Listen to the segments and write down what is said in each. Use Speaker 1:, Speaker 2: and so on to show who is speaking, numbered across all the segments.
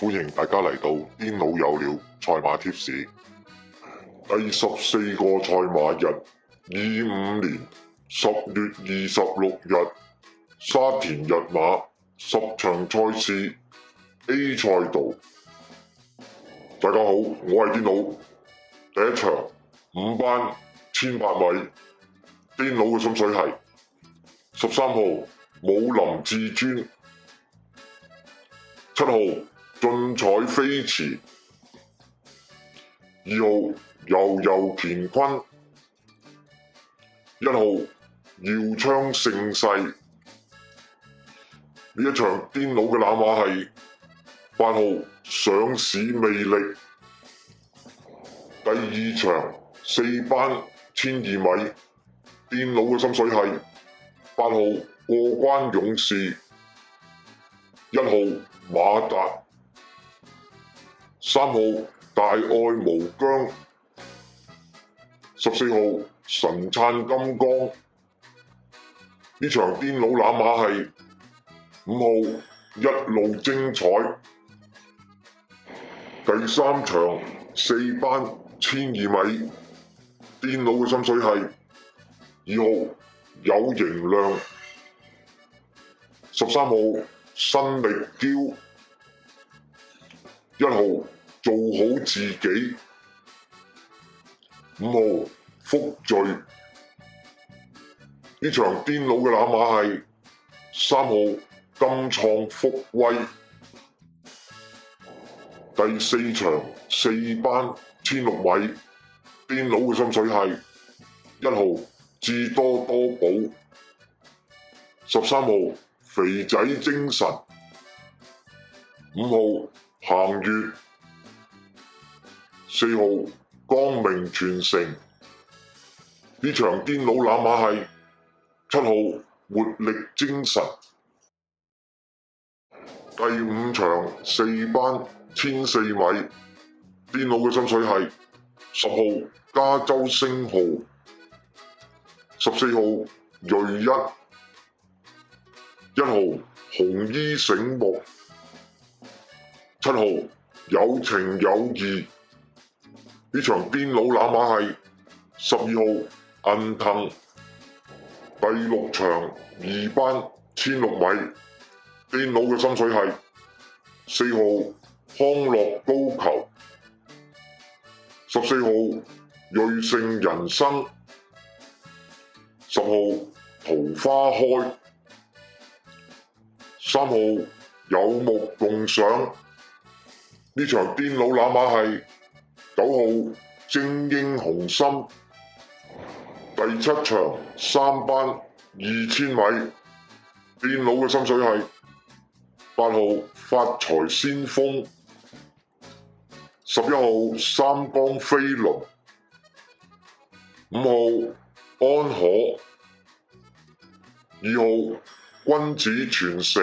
Speaker 1: 歡迎大家嚟到癲佬有料賽馬貼士第14個賽馬日，25年10月26日，沙田日馬10場賽事 A 賽道。大家好，我係癲佬。第一場5班1800米，癲佬嘅心水係13號武林至尊，7號俊彩飛馳，2號悠悠乾坤，1號耀昌盛世。呢一場癲佬嘅攬馬係8號上市魅力。第二場4班1200米，癲佬嘅心水係8號過關勇士，1號馬達，3號大愛無疆，14號神燦金剛。呢場癲佬攬馬係5號一路精彩。第三場4班1200米，癲佬嘅心水係2號有型亮，13號新力嬌，1號做好自己，5號福聚。呢場癲佬嘅攬馬係3號金創福威。第四場4班1600米，癲佬嘅心水係1號智多多寶，13號肥仔精神，5號行月，4號光明傳承。呢場癲佬攬馬係7號活力精神。第五場4班1400米，癲佬嘅心水係10號加州星號，14號銳1號紅衣醒目，7號有情有義。呢場癲佬攬馬係12號銀騰。第六場2班1600米，癲佬嘅心水係4號康樂高球，14號瑞盛人生，10號桃花開，3號有目共賞。呢場癲佬攬馬係9號精英雄心。第七場3班2000米，癲佬嘅心水係8號發財先鋒，11號三江飛龍，5號安可，2號君子傳承。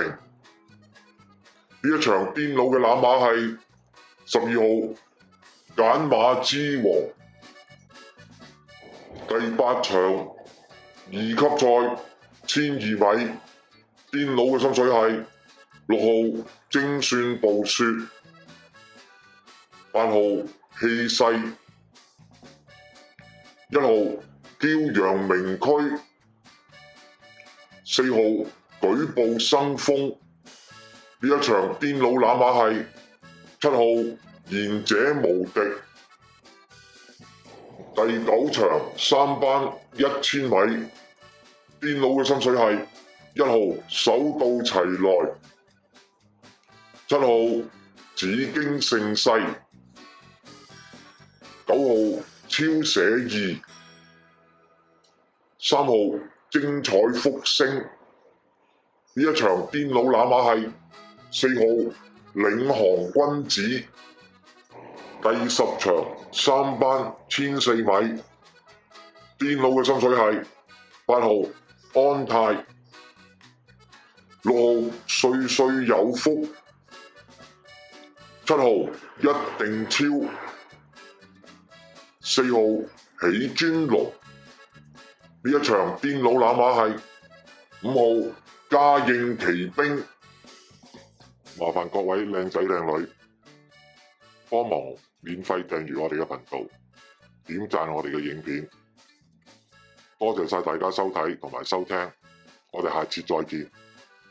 Speaker 1: 呢一場癲佬嘅攬馬係12號揀馬之王。第8場2級賽1200米，癲佬嘅心水係6號精算暴雪，8號氣勢，1號驕陽明區，4號舉步生風。呢一場癲佬攬馬係7號賢者無敵。第9場3班1000米，癲佬嘅心水係1號手到齊來，7號紫荊盛世，9號超寫意，3號精彩復星。呢一場癲佬攬馬係4號領航君子。第10場3班1400米，癲佬嘅心水係8號安泰，6號歲歲有福，7號一定超，4號喜尊龍。呢一場癲佬攬馬係5號嘉應奇兵。麻煩各位靚仔靚女幫忙免費訂閱我哋嘅頻道，點讚我哋嘅影片。多謝晒大家收睇同埋收聽，我哋下次再見，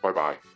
Speaker 1: 拜拜。